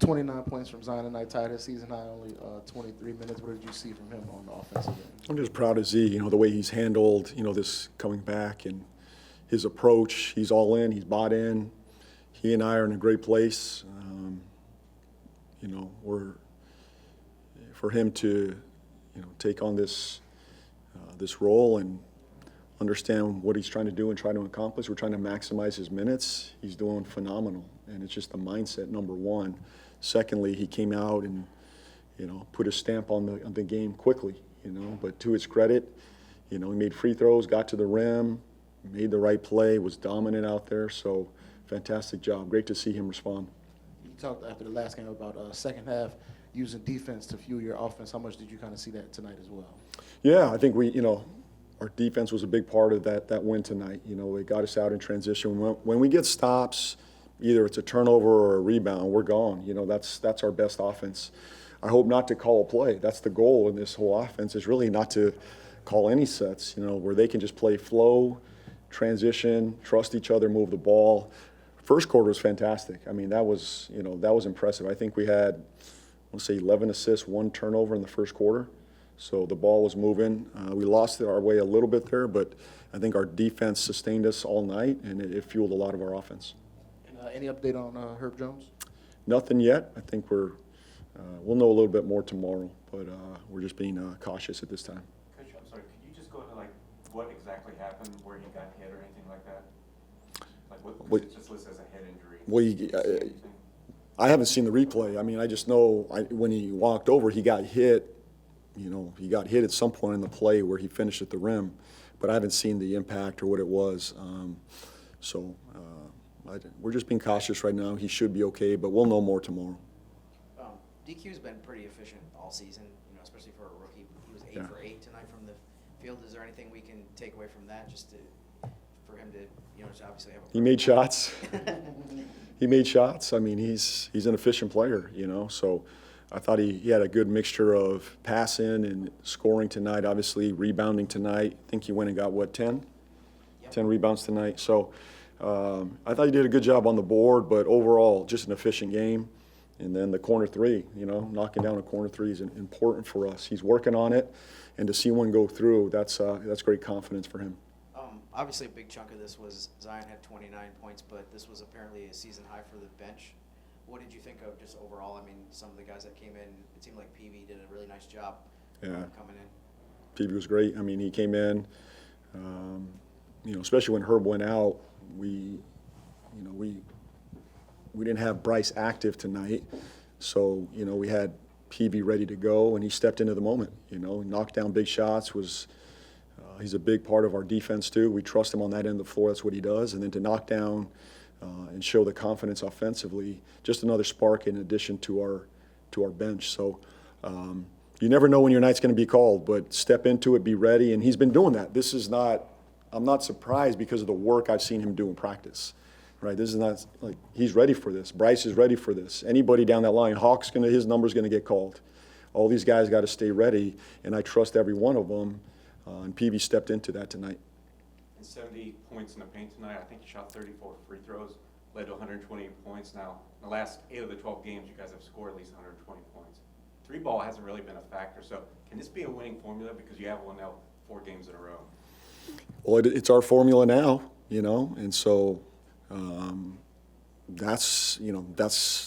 29 points from Zion tonight, tied his season high, only 23 minutes. What did you see from him on the offensive end? I'm just proud of Z, the way he's handled, this coming back and his approach. He's all in, he's bought in. He and I are in a great place. For him to, take on this role and understand what he's trying to do and try to accomplish. We're trying to maximize his minutes. He's doing phenomenal, and it's just the mindset, number one. Secondly, he came out and, put a stamp on the game quickly, But to his credit, he made free throws, got to the rim, made the right play, was dominant out there. So, fantastic job. Great to see him respond. You talked after the last game about second half using defense to fuel your offense. How much did you kind of see that tonight as well? Yeah, I think our defense was a big part of that win tonight. It got us out in transition. When we get stops, either it's a turnover or a rebound, we're gone. That's our best offense. I hope not to call a play. That's the goal in this whole offense, is really not to call any sets, where they can just play flow, transition, trust each other, move the ball. First quarter was fantastic. I mean, that was impressive. I think we had, let's say, 11 assists, 1 turnover in the first quarter. So the ball was moving. We lost our way a little bit there, but I think our defense sustained us all night, and it fueled a lot of our offense. Any update on Herb Jones? Nothing yet. I think we'll know a little bit more tomorrow, but we're just being cautious at this time. Coach, I'm sorry, could you just go into what exactly happened, where he got hit or anything like that? It's just listed as a head injury. Well, I haven't seen the replay. I mean, I just know when he walked over, he got hit. He got hit at some point in the play where he finished at the rim, but I haven't seen the impact or what it was. We're just being cautious right now. He should be okay, but we'll know more tomorrow. DQ's been pretty efficient all season, especially for a rookie. He was 8 for 8 tonight from the field. Is there anything we can take away from that, for him to, to obviously have a? He made shots. He made shots. I mean, he's an efficient player, So I thought he had a good mixture of passing and scoring tonight. Obviously, rebounding tonight. I think he went and got 10? Yep. 10 rebounds tonight. So I thought he did a good job on the board, but overall, just an efficient game. And then the corner three, knocking down a corner three is important for us. He's working on it, and to see one go through, that's great confidence for him. Obviously, a big chunk of this was Zion had 29 points, but this was apparently a season high for the bench. What did you think of just overall? I mean, some of the guys that came in, it seemed like PV did a really nice job coming in. PV was great. I mean, he came in, especially when Herb went out, we didn't have Bryce active tonight, so we had PV ready to go, and he stepped into the moment. He knocked down big shots. He's a big part of our defense too. We trust him on that end of the floor. That's what he does. And then to knock down and show the confidence offensively, just another spark in addition to our bench. So you never know when your night's going to be called, but step into it, be ready, and he's been doing that. I'm not surprised because of the work I've seen him do in practice. Right, this is not like he's ready for this. Bryce is ready for this. Anybody down that line, his number's going to get called. All these guys got to stay ready, and I trust every one of them. And PV stepped into that tonight. And 70 points in the paint tonight. I think he shot 34 free throws, led to 128 points. Now, in the last 8 of the 12 games, you guys have scored at least 120 points. 3-ball hasn't really been a factor. So, can this be a winning formula because you have won now 4 games in a row? Well, it's our formula now, and so. That's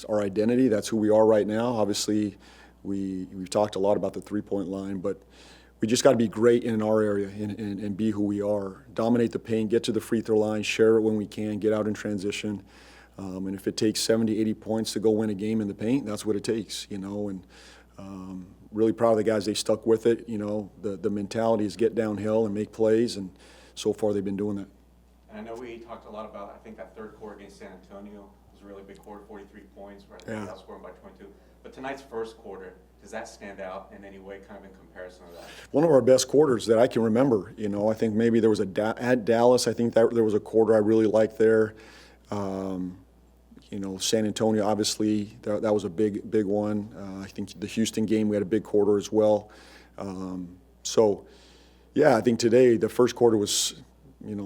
our identity. That's who we are right now. Obviously, we've talked a lot about the three-point line, but we just got to be great in our area and be who we are. Dominate the paint, get to the free throw line, share it when we can, get out in transition. And if it takes 70, 80 points to go win a game in the paint, that's what it takes, And really proud of the guys. They stuck with it. The mentality is get downhill and make plays, and so far they've been doing that. And I know we talked a lot about, I think that third quarter against San Antonio was a really big quarter, 43 points, where I think they outscored by 22. But tonight's first quarter, does that stand out in any way, kind of in comparison to that? One of our best quarters that I can remember. I think maybe there was at Dallas, I think that there was a quarter I really liked there. San Antonio, obviously, that was a big one. I think the Houston game, we had a big quarter as well. I think today, the first quarter was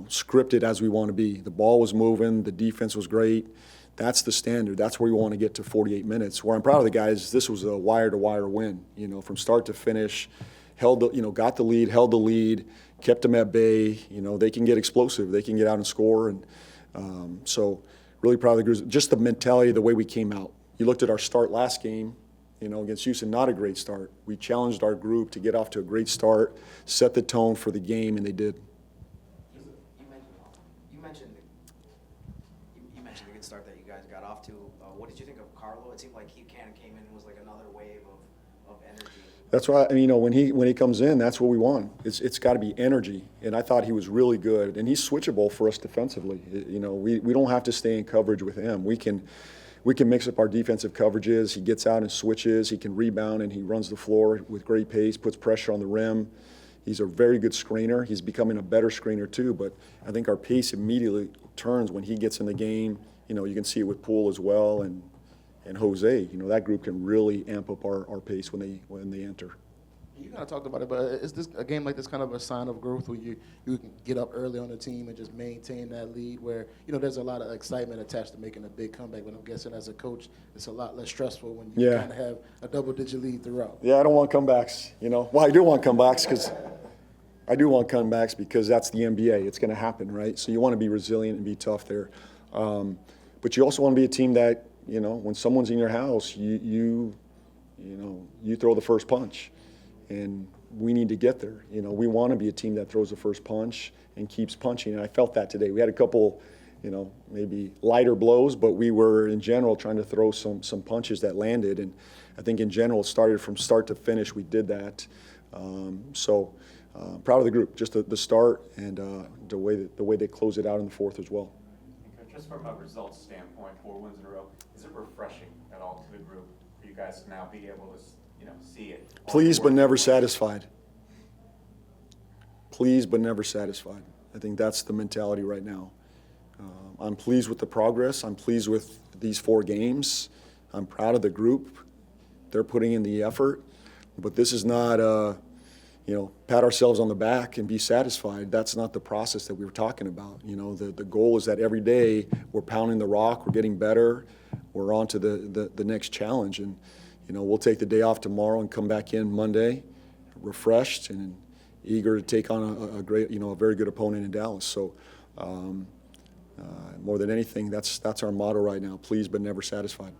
scripted as we want to be. The ball was moving, the defense was great, That's the standard. That's where we want to get to 48 minutes. Where I'm proud of the guys, this was a wire-to-wire win, from start to finish. Got the lead, held the lead, kept them at bay. They can get explosive. They can get out and score. And so really proud of the group. Just the mentality, the way we came out. You looked at our start last game, against Houston, not a great start. We challenged our group to get off to a great start, set the tone for the game, and they did. You mentioned the good start that you guys got off to. What did you think of Carlo? It seemed like he kind of came in and was like another wave of energy. That's why, when he comes in, that's what we want. It's got to be energy, and I thought he was really good, and he's switchable for us defensively. We don't have to stay in coverage with him. We can mix up our defensive coverages. He gets out and switches. He can rebound, and he runs the floor with great pace, puts pressure on the rim. He's a very good screener. He's becoming a better screener too, but I think our pace immediately turns when he gets in the game. You can see it with Poole as well, and Jose. That group can really amp up our pace when they enter. You kind of talked about it, but is this a game like this kind of a sign of growth where you can get up early on the team and just maintain that lead where, there's a lot of excitement attached to making a big comeback, but I'm guessing as a coach, it's a lot less stressful when you kind of have a double-digit lead throughout. Yeah, I don't want comebacks, Well, I do want comebacks because that's the NBA. It's going to happen, right? So you want to be resilient and be tough there. But you also want to be a team that, when someone's in your house, you throw the first punch. And we need to get there. We want to be a team that throws the first punch and keeps punching. And I felt that today. We had a couple, maybe lighter blows, but we were in general trying to throw some punches that landed. And I think in general, it started from start to finish. We did that. Proud of the group, just the start and the way they close it out in the fourth as well. Okay, just from a results standpoint, 4 wins in a row, is it refreshing at all to the group for you guys to now be able to see it? Pleased but never satisfied. Pleased but never satisfied. I think that's the mentality right now. I'm pleased with the progress. I'm pleased with these 4 games. I'm proud of the group. They're putting in the effort. But this is not, pat ourselves on the back and be satisfied. That's not the process that we were talking about. The goal is that every day we're pounding the rock, we're getting better, we're on to the next challenge. And we'll take the day off tomorrow and come back in Monday, refreshed and eager to take on a great, a very good opponent in Dallas. So, more than anything, that's our motto right now: pleased but never satisfied.